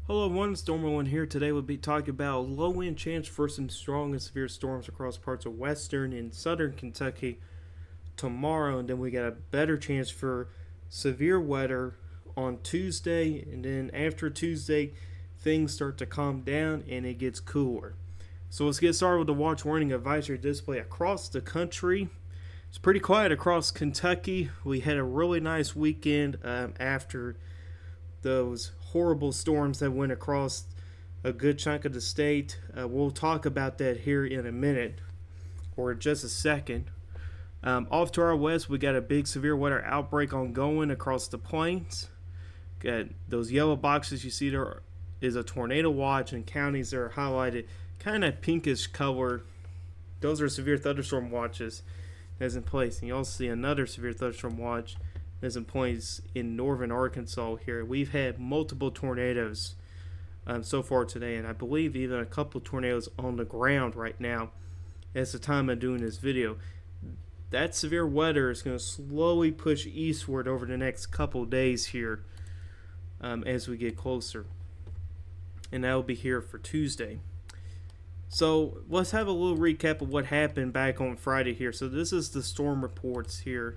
Hello, everyone. Stormer1 here. Today we'll be talking about low wind chance for some strong and severe storms across parts of western and southern Kentucky tomorrow, and then we got a better chance for severe weather on Tuesday, and then after Tuesday, things start to calm down and it gets cooler. So let's get started with the watch warning advisory display across the country. It's pretty quiet across Kentucky. We had a really nice weekend after those horrible storms that went across a good chunk of the state. We'll talk about that here in a minute or just a second. Off to our west, we got a big severe weather outbreak ongoing across the plains. Got those yellow boxes you see there is a tornado watch, and counties that are highlighted kind of pinkish color. Those are severe thunderstorm watches that's in place. And you also see another severe thunderstorm watch that's in place in northern Arkansas here. We've had multiple tornadoes so far today, and I believe even a couple of tornadoes on the ground right now at the time of doing this video. That severe weather is going to slowly push eastward over the next couple days here as we get closer. And that will be here for Tuesday. So let's have a little recap of what happened back on Friday here. So this is the storm reports here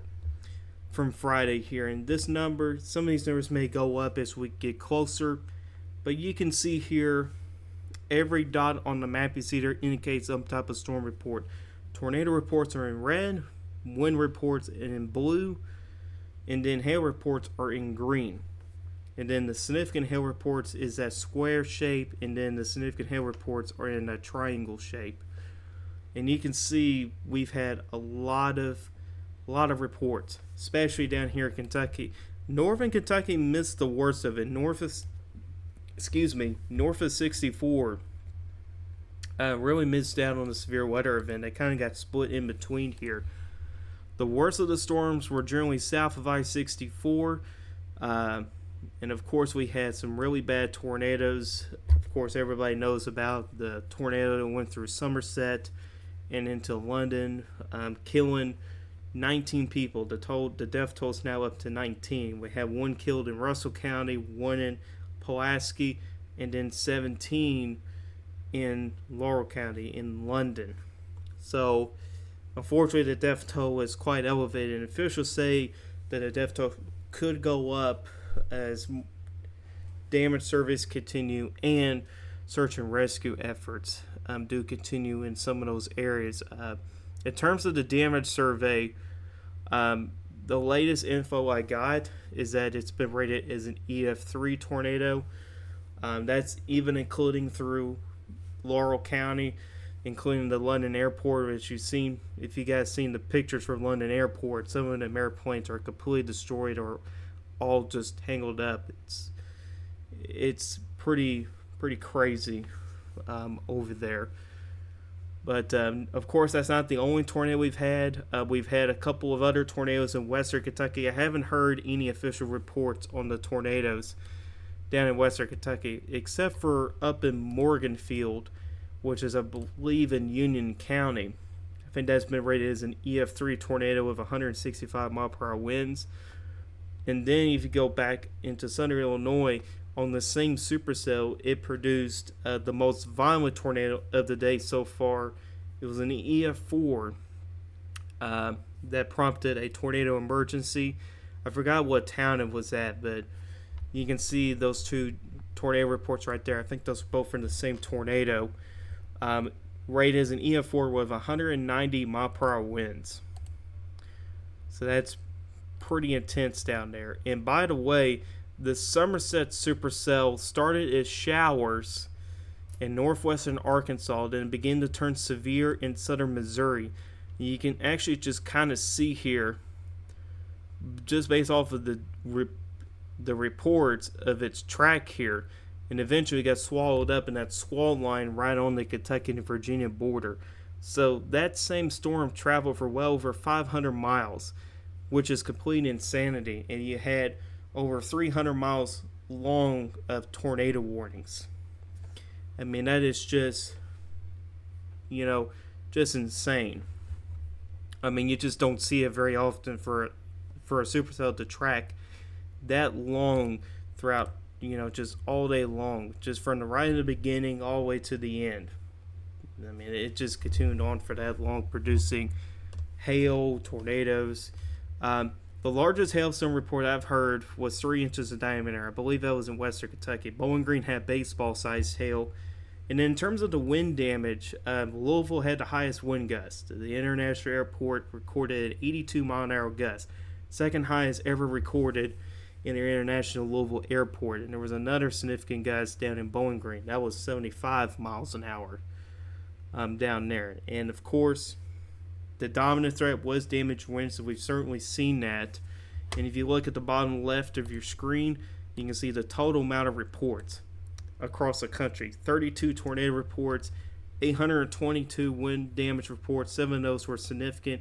from Friday here. And this number, some of these numbers may go up as we get closer. But you can see here, every dot on the map you see there indicates some type of storm report. Tornado reports are in red, wind reports are in blue, and then hail reports are in green. And then the significant hail reports is that square shape, and then the significant hail reports are in a triangle shape. And you can see we've had a lot of reports, especially down here in Kentucky. Northern Kentucky missed the worst of it. North of 64 really missed out on the severe weather event. They kind of got split in between here. The worst of the storms were generally south of I-64. And of course, we had some really bad tornadoes. Of course, everybody knows about the tornado that went through Somerset and into London, killing 19 people. The death toll is now up to 19. We had one killed in Russell County, one in Pulaski, and then 17 in Laurel County in London. So, unfortunately, the death toll is quite elevated, and officials say that the death toll could go up as damage surveys continue and search and rescue efforts do continue in some of those areas. In terms of the damage survey, the latest info I got is that it's been rated as an EF3 tornado. That's even including through Laurel County, including the London Airport, which you've seen. If you guys seen the pictures from London Airport, some of them airplanes are completely destroyed or all just tangled up. It's pretty crazy over there. But of course, that's not the only tornado we've had. We've had a couple of other tornadoes in western Kentucky. I haven't heard any official reports on the tornadoes down in western Kentucky, except for up in Morganfield, which is, I believe, in Union County. I think that's been rated as an EF3 tornado with 165 mile per hour winds. And then if you go back into southern Illinois, on the same supercell, it produced the most violent tornado of the day so far. It was an EF4 that prompted a tornado emergency. I forgot what town it was at, but you can see those two tornado reports right there. I think those are both from the same tornado. Rated as an EF4 with 190 mile per hour winds. So that's pretty intense down there. And by the way, the Somerset supercell started as showers in northwestern Arkansas, then began to turn severe in southern Missouri. You can actually just kind of see here, just based off of the reports of its track here, and eventually got swallowed up in that squall line right on the Kentucky and Virginia border. So that same storm traveled for well over 500 miles, which is complete insanity. And you had over 300 miles long of tornado warnings. I mean, that is just insane. I mean, you just don't see it very often for a supercell to track that long throughout just all day long, just from the right of the beginning all the way to the end. I mean, it just continued on for that long, producing hail, tornadoes. The largest hailstone report I've heard was 3 inches in diameter. I believe that was in western Kentucky. Bowling Green had baseball-sized hail. And in terms of the wind damage, Louisville had the highest wind gust. The International Airport recorded an 82-mile-an-hour gust, second highest ever recorded in the International Louisville Airport. And there was another significant gust down in Bowling Green. That was 75 miles an hour down there. And, of course, the dominant threat was damaged winds, so we've certainly seen that. And if you look at the bottom left of your screen, you can see the total amount of reports across the country. 32 tornado reports, 822 wind damage reports, 7 of those were significant.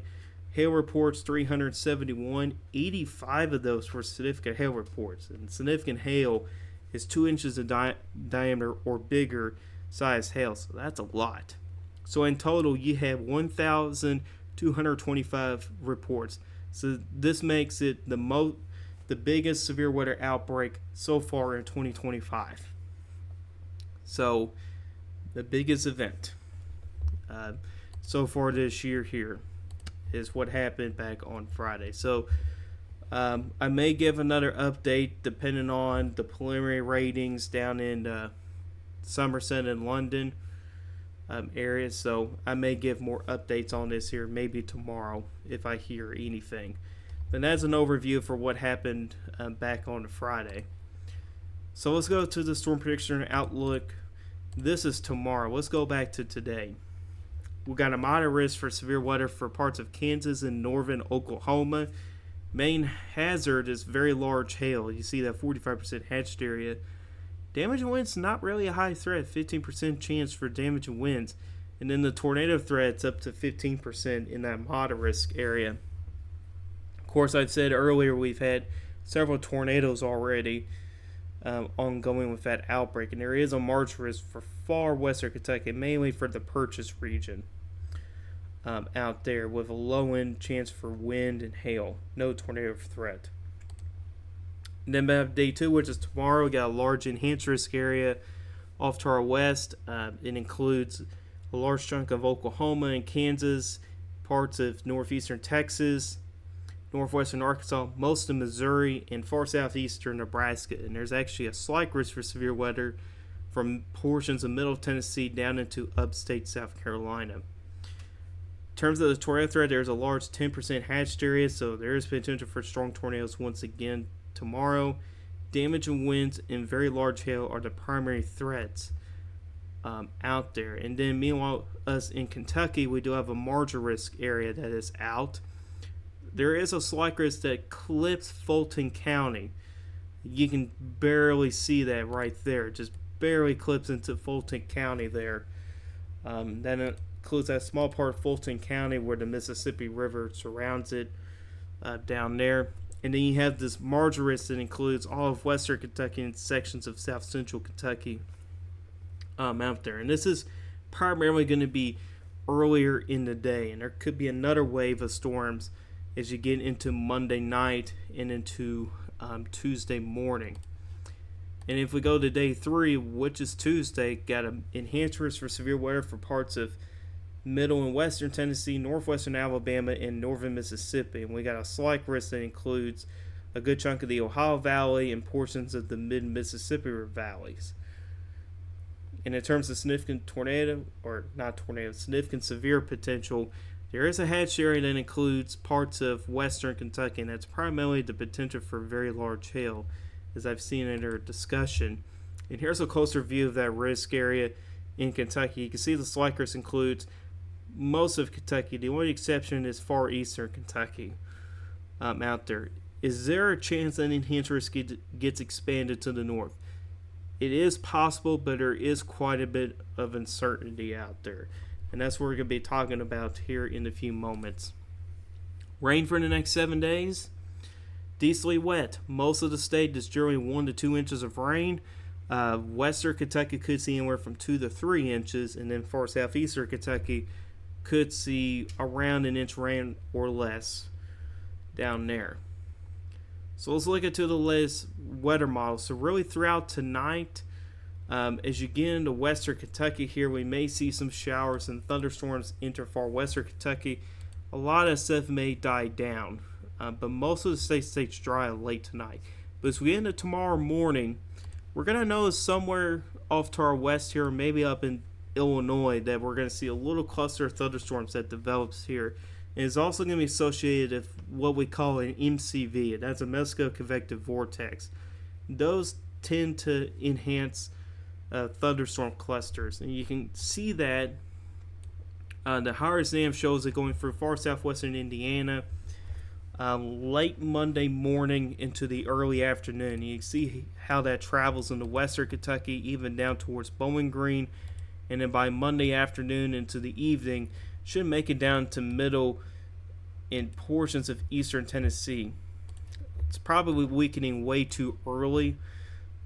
Hail reports, 371. 85 of those were significant hail reports. And significant hail is 2 inches in diameter or bigger size hail, so that's a lot. So in total, you have 1,225 reports. So this makes it the biggest severe weather outbreak so far in 2025. So the biggest event so far this year here is what happened back on Friday. So I may give another update depending on the preliminary ratings down in Somerset and London area, so I may give more updates on this here maybe tomorrow if I hear anything. But that's an overview for what happened back on Friday. So let's go to the storm prediction and outlook. This is tomorrow. Let's go back to today. We got a moderate risk for severe weather for parts of Kansas and northern Oklahoma. Main hazard is very large hail. You see that 45% hatched area. Damage and winds, not really a high threat, 15% chance for damage and winds. And then the tornado threat's up to 15% in that moderate risk area. Of course, I've said earlier we've had several tornadoes already ongoing with that outbreak. And there is a margin risk for far western Kentucky, mainly for the Purchase region out there with a low-end chance for wind and hail. No tornado threat. And then we have day 2, which is tomorrow. We got a large enhanced risk area off to our west. It includes a large chunk of Oklahoma and Kansas, parts of northeastern Texas, northwestern Arkansas, most of Missouri, and far southeastern Nebraska. And there's actually a slight risk for severe weather from portions of middle Tennessee down into upstate South Carolina. In terms of the tornado threat, there's a large 10% hatched area, so there is potential for strong tornadoes once again tomorrow. Damage and winds and very large hail are the primary threats out there. And then meanwhile, us in Kentucky, we do have a margin risk area that is out. There is a slight risk that clips Fulton County. You can barely see that right there. It just barely clips into Fulton County there. That includes that small part of Fulton County where the Mississippi River surrounds it down there. And then you have this margin risk that includes all of western Kentucky and sections of south central Kentucky out there. And this is primarily going to be earlier in the day. And there could be another wave of storms as you get into Monday night and into Tuesday morning. And if we go to day 3, which is Tuesday, got an enhanced risk for severe weather for parts of middle and western Tennessee, northwestern Alabama, and northern Mississippi. And we got a slight risk that includes a good chunk of the Ohio Valley and portions of the mid-Mississippi valleys. And in terms of significant significant severe potential, there is a hatch area that includes parts of western Kentucky, and that's primarily the potential for very large hail, as I've seen in our discussion. And here's a closer view of that risk area in Kentucky. You can see the slight risk includes most of Kentucky. The only exception is far eastern Kentucky out there. Is there a chance that enhanced risk gets expanded to the north? It is possible, but there is quite a bit of uncertainty out there. And that's what we're going to be talking about here in a few moments. Rain for the next 7 days. Decently wet. Most of the state is generally 1 to 2 inches of rain. Western Kentucky could see anywhere from 2 to 3 inches. And then far southeastern Kentucky could see around an inch rain or less down there. So let's look into the latest weather model. So really throughout tonight, as you get into western Kentucky here, we may see some showers and thunderstorms enter far western Kentucky. A lot of stuff may die down, but most of the state stays dry late tonight. But as we get into tomorrow morning, we're going to notice somewhere off to our west here, maybe up in Illinois, that we're going to see a little cluster of thunderstorms that develops here. And it's also going to be associated with what we call an MCV, and that's a Mexico convective vortex. Those tend to enhance thunderstorm clusters, and you can see that the Howard SNAM shows it going through far southwestern Indiana late Monday morning into the early afternoon. You can see how that travels into western Kentucky, even down towards Bowling Green, and then by Monday afternoon into the evening, should make it down to middle in portions of eastern Tennessee. It's probably weakening way too early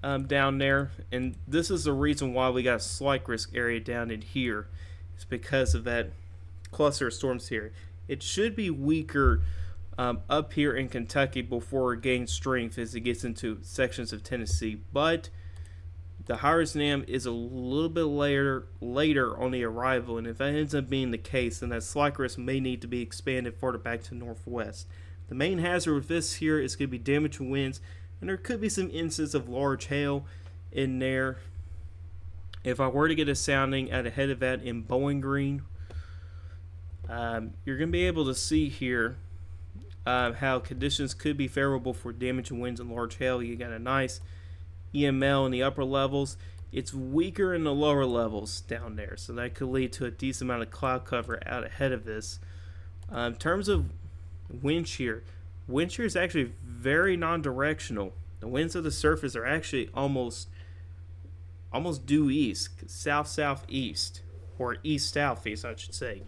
down there, and this is the reason why we got a slight risk area down in here. It's because of that cluster of storms here. It should be weaker up here in Kentucky before it gains strength as it gets into sections of Tennessee, but the Howard SNAM is a little bit later on the arrival, and if that ends up being the case, then that slight risk may need to be expanded further back to the northwest. The main hazard with this here is going to be damaging winds, and there could be some instances of large hail in there. If I were to get a sounding out ahead of that in Bowling Green, you're going to be able to see here how conditions could be favorable for damaging winds and large hail. You got a nice EML in the upper levels. It's weaker in the lower levels down there, so that could lead to a decent amount of cloud cover out ahead of this. In terms of wind shear is actually very non-directional. The winds of the surface are actually almost due east, south-southeast, or east-southeast, I should say.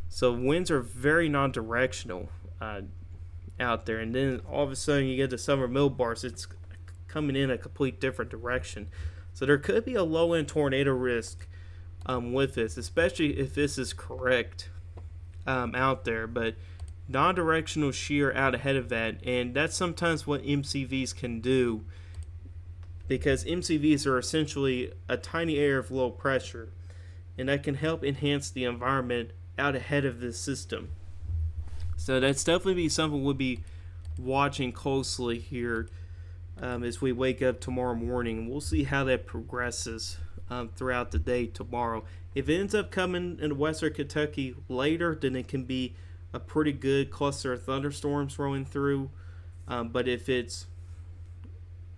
So winds are very non-directional out there, and then all of a sudden you get the summer millbars. It's coming in a complete different direction. So there could be a low-end tornado risk with this, especially if this is correct out there. But non-directional shear out ahead of that, and that's sometimes what MCVs can do, because MCVs are essentially a tiny area of low pressure, and that can help enhance the environment out ahead of this system. So that's definitely something we'll be watching closely here as we wake up tomorrow morning. We'll see how that progresses throughout the day tomorrow. If it ends up coming in western Kentucky later, then it can be a pretty good cluster of thunderstorms rolling through. But if it's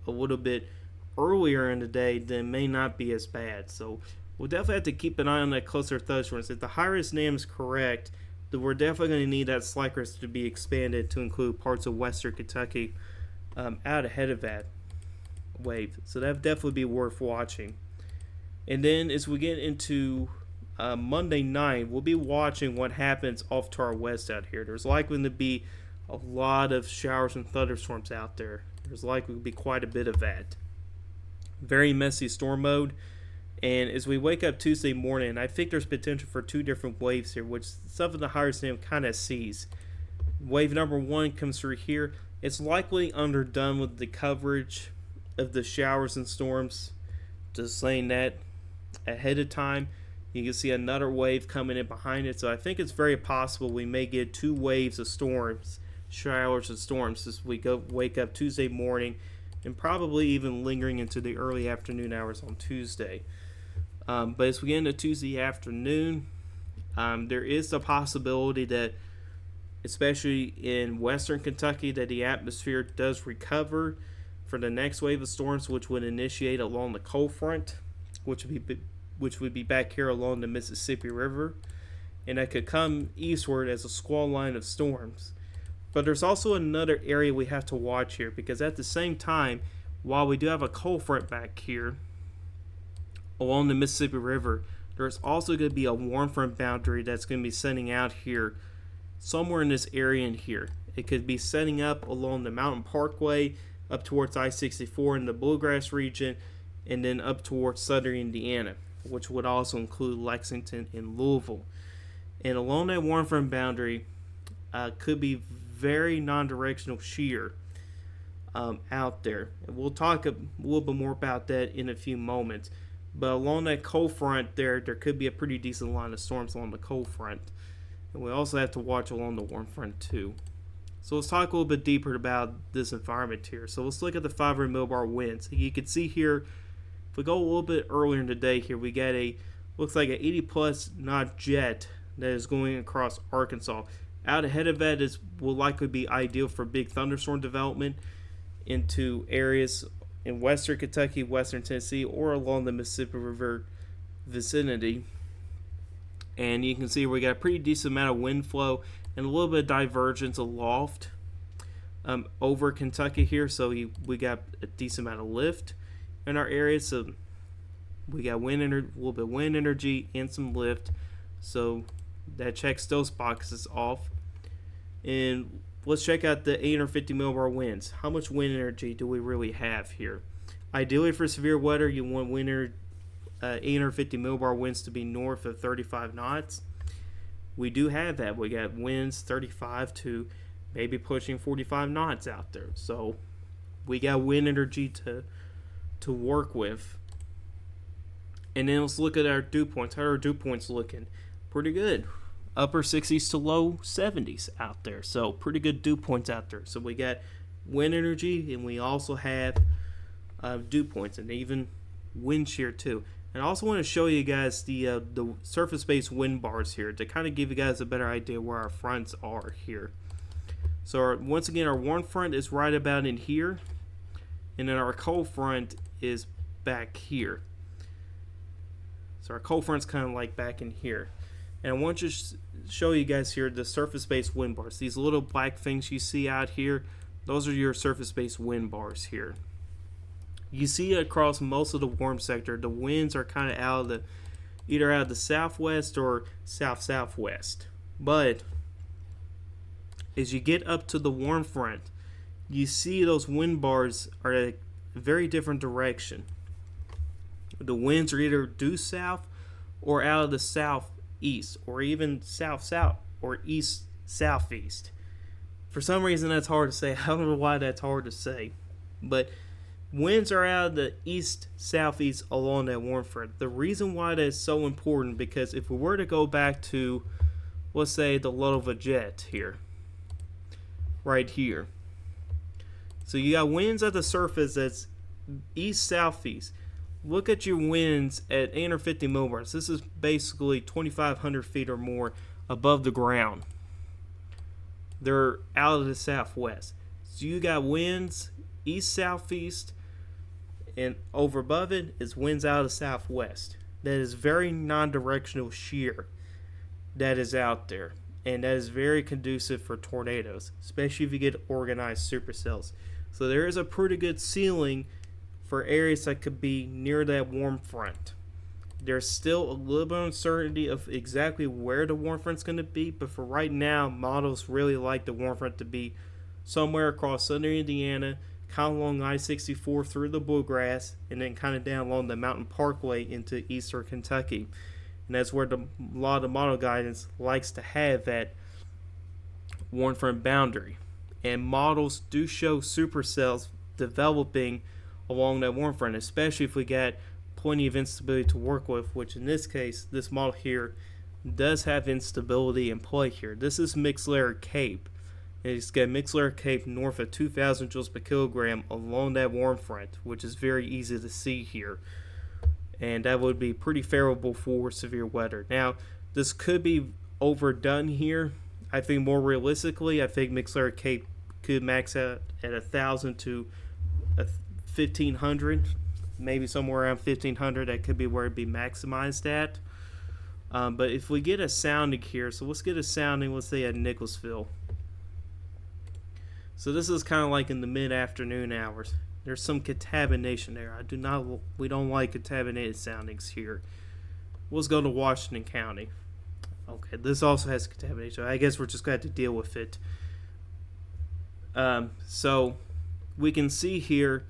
a little bit earlier in the day, then it may not be as bad. So we'll definitely have to keep an eye on that cluster of thunderstorms. If the high-risk NAM is correct, then we're definitely going to need that slight risk to be expanded to include parts of western Kentucky out ahead of that wave. So that would definitely be worth watching. And then as we get into Monday night, we'll be watching what happens off to our west out here. There's likely to be a lot of showers and thunderstorms out there. There's likely to be quite a bit of that. Very messy storm mode. And as we wake up Tuesday morning, I think there's potential for two different waves here, which some of the higher SNAM kind of sees. Wave number one comes through here. It's likely underdone with the coverage of the showers and storms. Just saying that ahead of time. You can see another wave coming in behind it. So I think it's very possible we may get two waves of storms, showers and storms, as we wake up Tuesday morning, and probably even lingering into the early afternoon hours on Tuesday. But as we get into Tuesday afternoon, there is the possibility that, especially in western Kentucky, that the atmosphere does recover for the next wave of storms, which would initiate along the cold front, which would be back here along the Mississippi River, and that could come eastward as a squall line of storms. But there's also another area we have to watch here, because at the same time, while we do have a cold front back here along the Mississippi River, there's also going to be a warm front boundary that's going to be setting out here somewhere in this area in here. It could be setting up along the Mountain Parkway up towards I-64 in the Bluegrass region, and then up towards southern Indiana, which would also include Lexington and Louisville. And along that warm front boundary could be very non-directional shear. out there. And we'll talk a little bit more about that in a few moments. But along that cold front there could be a pretty decent line of storms along the cold front. And we also have to watch along the warm front too. So let's talk a little bit deeper about this environment here. So let's look at the 500 millibar winds. You can see here, if we go a little bit earlier in the day here, we got looks like an 80 plus knot jet that is going across Arkansas. Out ahead of that will likely be ideal for big thunderstorm development into areas in western Kentucky, western Tennessee, or along the Mississippi River vicinity. And you can see we got a pretty decent amount of wind flow and a little bit of divergence aloft over Kentucky here. So we got a decent amount of lift in our area. So we got a little bit of wind energy and some lift. So that checks those boxes off. And let's check out the 850 millibar winds. How much wind energy do we really have here? Ideally for severe weather, you want 850 millibar winds to be north of 35 knots. We do have that. We got winds 35 to maybe pushing 45 knots out there. So we got wind energy to work with. And then let's look at our dew points. How are our dew points looking? Pretty good. Upper 60s to low 70s out there. So pretty good dew points out there. So we got wind energy, and we also have dew points and even wind shear too. And I also want to show you guys the surface-based wind bars here to kind of give you guys a better idea where our fronts are here. So once again, our warm front is right about in here, and then our cold front is back here. So our cold front's kind of like back in here. And I want to show you guys here the surface-based wind bars. These little black things you see out here, those are your surface-based wind bars here. You see across most of the warm sector, the winds are kind of either out of the southwest or south-southwest. But as you get up to the warm front, you see those wind bars are at a very different direction. The winds are either due south or out of the southeast, or even south-south or east-southeast. For some reason that's hard to say. I don't know why that's hard to say. But winds are out of the east-southeast along that warm front. The reason why that is so important, because if we were to go back to, let's say, the low of a jet here, right here. So you got winds at the surface that's east-southeast. Look at your winds at 850 millibars. This is basically 2,500 feet or more above the ground. They're out of the southwest. So you got winds east-southeast, and over above it is winds out of the southwest. That is very non-directional shear that is out there. And that is very conducive for tornadoes, especially if you get organized supercells. So there is a pretty good ceiling for areas that could be near that warm front. There's still a little bit of uncertainty of exactly where the warm front's going to be, but for right now, models really like the warm front to be somewhere across southern Indiana, kind of along I-64 through the Bluegrass, and then kind of down along the Mountain Parkway into eastern Kentucky. And that's where a lot of the model guidance likes to have that warm front boundary. And models do show supercells developing along that warm front, especially if we got plenty of instability to work with, which in this case, this model here does have instability in play here. This is mixed layer Cape. It's got mixed layer Cape north of 2,000 joules per kilogram along that warm front, which is very easy to see here. And that would be pretty favorable for severe weather. Now, this could be overdone here. I think more realistically, I think mixed layer Cape could max out at 1,000 to 1,500, maybe somewhere around 1,500. That could be where it'd be maximized at. But if we get a sounding here, so let's get a sounding, let's say at Nicholasville. So this is kind of like in the mid-afternoon hours. There's some contamination there. We don't like contaminated soundings here. Let's go to Washington County. Okay, this also has contamination. I guess we're just going to have to deal with it. So we can see here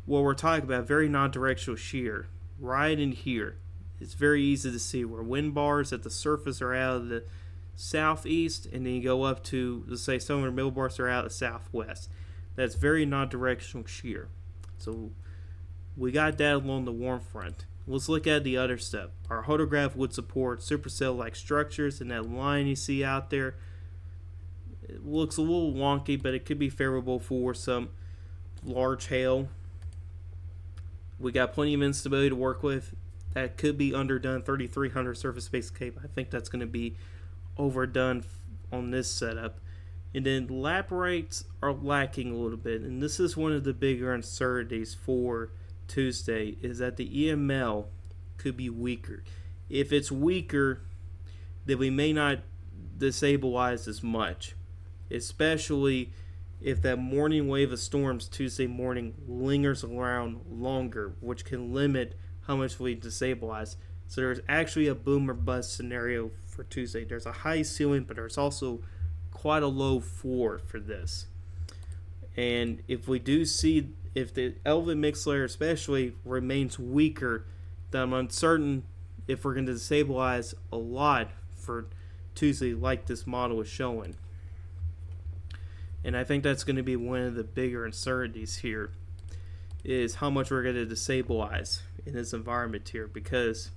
what we're talking about, very non-directional shear, right in here. It's very easy to see where wind bars at the surface are out of the southeast, and then you go up to, let's say, some of the millibars are out of the southwest. that's very non-directional shear. So we got that along the warm front. Let's look at the other step. Our hodograph would support supercell-like structures, and that line you see out there, it looks a little wonky, but it could be favorable for some large hail. We got plenty of instability to work with. That could be underdone. 3300 surface-based cape. I think that's going to be overdone on this setup. And then lap rates are lacking a little bit, and this is one of the bigger uncertainties for Tuesday, is that the EML could be weaker. If it's weaker, then we may not destabilize as much, especially if that morning wave of storms Tuesday morning lingers around longer, which can limit how much we destabilize. So there's actually a boom or bust scenario for Tuesday. There's a high ceiling, but there's also quite a low floor for this. And if we do see, if the Elven mixed layer especially remains weaker, then I'm uncertain if we're going to destabilize a lot for Tuesday like this model is showing. And I think that's going to be one of the bigger uncertainties here, is how much we're going to destabilize in this environment here, because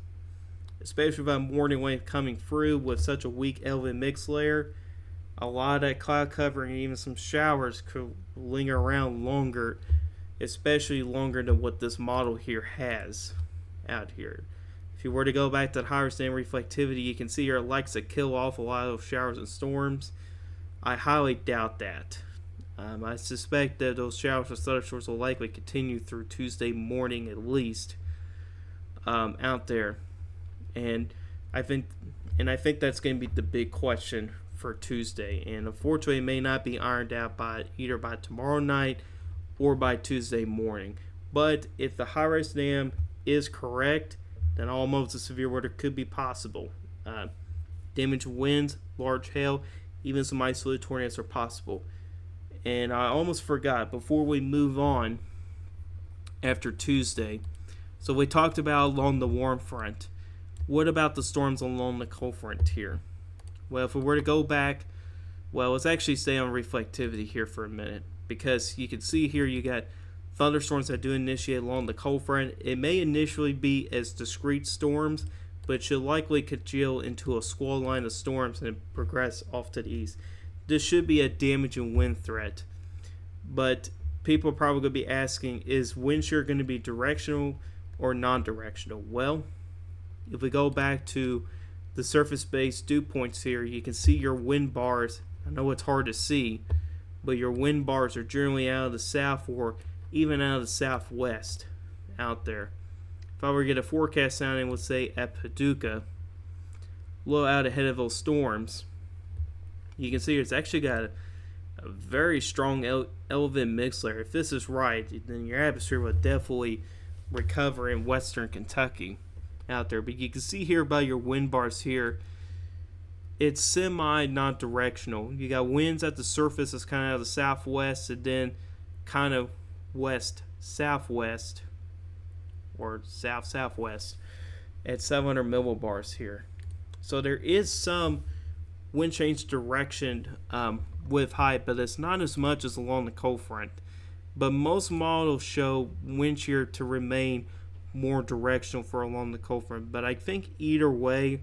especially if I'm morning wave coming through with such a weak Elven mixed layer, a lot of that cloud covering and even some showers could linger around longer, especially longer than what this model here has out here. If you were to go back to the higher standard reflectivity, you can see here it likes to kill off a lot of those showers and storms. I highly doubt that. I suspect that those showers and thunderstorms will likely continue through Tuesday morning at least out there, and I think that's going to be the big question for Tuesday. And unfortunately, it may not be ironed out by either by tomorrow night or by Tuesday morning. But if the high-rise dam is correct, then all modes of severe weather could be possible. Damaged winds, large hail, even some isolated tornadoes are possible. And I almost forgot, before we move on after Tuesday, so we talked about along the warm front. What about the storms along the cold front here? Well, if we were to go back, well, let's actually stay on reflectivity here for a minute, because you can see here you got thunderstorms that do initiate along the cold front. It may initially be as discrete storms, but it should likely congeal into a squall line of storms and progress off to the east. This should be a damaging wind threat, but people are probably going to be asking, is wind shear going to be directional or non-directional? Well, if we go back to the surface-based dew points here, you can see your wind bars. I know it's hard to see, but your wind bars are generally out of the south or even out of the southwest out there. If I were to get a forecast sounding, let's say at Paducah, a little out ahead of those storms, you can see it's actually got a very strong Elven mixed layer. If this is right, then your atmosphere will definitely recover in western Kentucky out there. But you can see here by your wind bars here, it's semi non-directional. You got winds at the surface that's kind of out of the southwest, and then kind of west southwest or south southwest at 700 millibars here. So there is some wind change direction with height, but it's not as much as along the cold front. But most models show wind shear to remain more directional for along the cold front. But I think either way,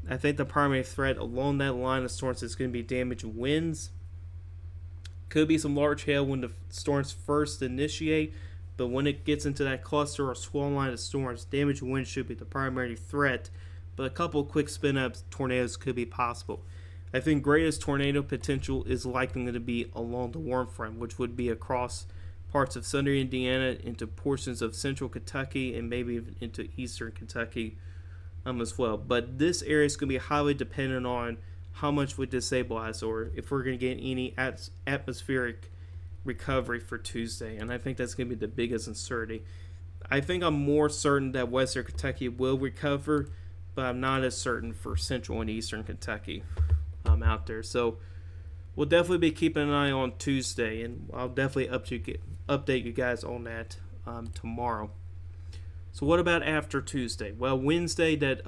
I think the primary threat along that line of storms is going to be damaging winds. Could be some large hail when the storms first initiate, but when it gets into that cluster or squall line of storms, damaged wind should be the primary threat. But a couple quick spin-ups, tornadoes could be possible. I think greatest tornado potential is likely going to be along the warm front, which would be across parts of southern Indiana into portions of central Kentucky and maybe even into eastern Kentucky as well. But this area is going to be highly dependent on how much we destabilize or if we're going to get any atmospheric recovery for Tuesday. And I think that's going to be the biggest uncertainty. I think I'm more certain that western Kentucky will recover, but I'm not as certain for central and eastern Kentucky out there. So we'll definitely be keeping an eye on Tuesday, and I'll definitely update you guys on that tomorrow. So what about after Tuesday? Well, Wednesday, that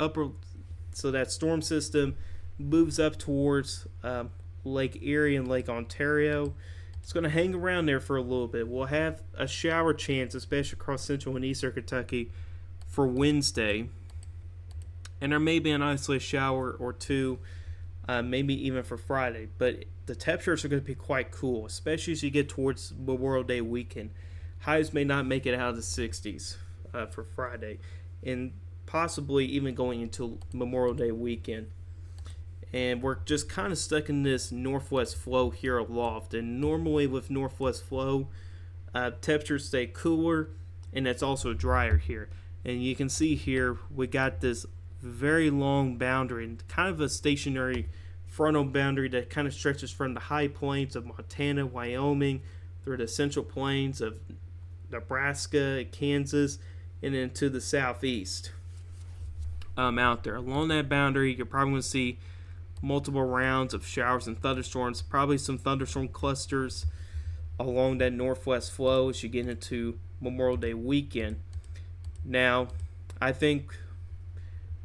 storm system moves up towards Lake Erie and Lake Ontario, It's going to hang around there for a little bit. We'll have a shower chance, especially across central and eastern Kentucky, for Wednesday. And there may be an isolated shower or two, maybe even for Friday. But the temperatures are going to be quite cool, especially as you get towards Memorial Day weekend. Highs may not make it out of the 60s for Friday, and possibly even going into Memorial Day weekend. And we're just kind of stuck in this northwest flow here aloft. And normally with northwest flow, temperatures stay cooler, and it's also drier here. And you can see here we got this very long boundary, and kind of a stationary frontal boundary that kind of stretches from the high plains of Montana, Wyoming, through the central plains of Nebraska, Kansas, and into the southeast. Out there along that boundary, you're probably going to see multiple rounds of showers and thunderstorms, probably some thunderstorm clusters along that northwest flow as you get into Memorial Day weekend. Now, I think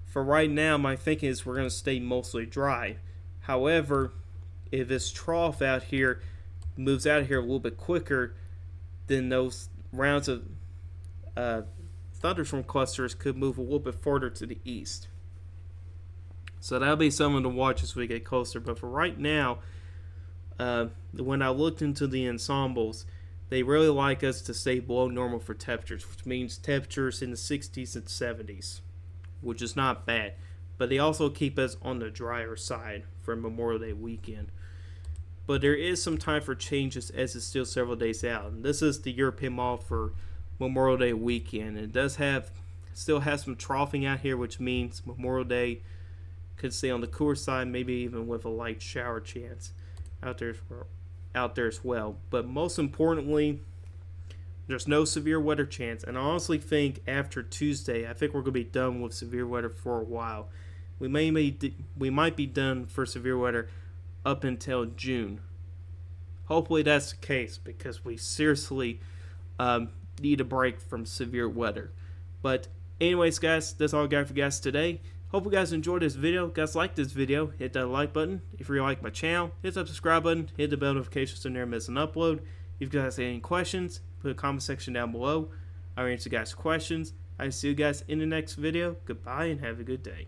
for right now, my thinking is we're going to stay mostly dry. However, if this trough out here moves out of here a little bit quicker, then those rounds of thunderstorm clusters could move a little bit further to the east. So that'll be something to watch as we get closer. But for right now, when I looked into the ensembles, they really like us to stay below normal for temperatures, which means temperatures in the 60s and 70s, which is not bad. But they also keep us on the drier side for Memorial Day weekend. But there is some time for changes as it's still several days out. And this is the European model for Memorial Day weekend. It does still have some troughing out here, which means Memorial Day could stay on the cooler side, maybe even with a light shower chance out there as well. But most importantly, there's no severe weather chance. And I honestly think after Tuesday, I think we're going to be done with severe weather for a while. We might be done for severe weather up until June. Hopefully that's the case, because we seriously need a break from severe weather. But anyways, guys, that's all I got for you guys today. Hope you guys enjoyed this video. Guys, like this video, hit that like button. If you like my channel, hit that subscribe button, hit the bell notifications so you never miss an upload. If you guys have any questions, put a comment section down below. I'll answer you guys' questions. I'll see you guys in the next video. Goodbye and have a good day.